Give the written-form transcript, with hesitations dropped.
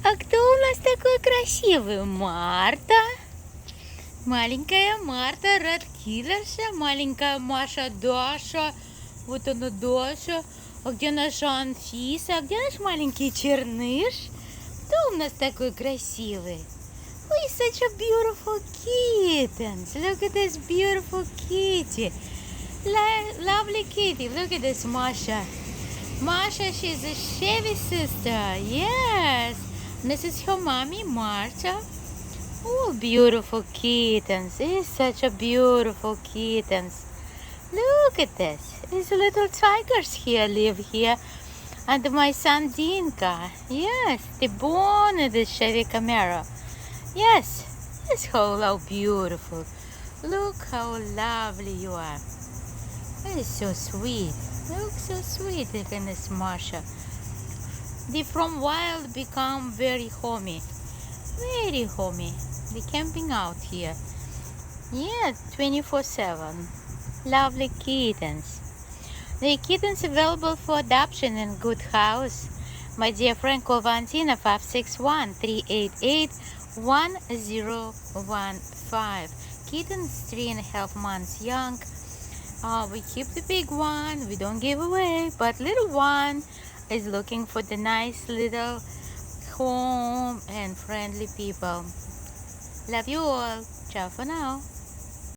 А кто у нас такой красивый? Марта. Маленькая Марта, Радкиллерша. Маленькая Маша, Даша. Вот она, Даша. А где наша Анфиса? А где наш маленький Черныш? Кто у нас такой красивый? Oh, such a beautiful kittens. Look at this beautiful kitty. Lovely kitty. Look at this Masha. Masha, she's a Chevy sister. Yes. And this is her mommy, Marta. Oh, beautiful kittens. It's such a beautiful kittens. Look at this. These little tigers here live here. And my son Dinka. Yes, they born in the Chevy Camaro. Yes, how beautiful. Look how lovely you are. That is so sweet. Look so sweet, goodness, Masha. They from wild become very homey. Very homey. They camping out here. Yeah, 24/7. Lovely kittens. The kittens available for adoption in good house. My dear friend, Fl Valentina, 561-388-1015. Kittens 3.5 months young. We keep the big one, we don't give away, but little one is looking for the nice little home and friendly people. Love you all. Ciao for now.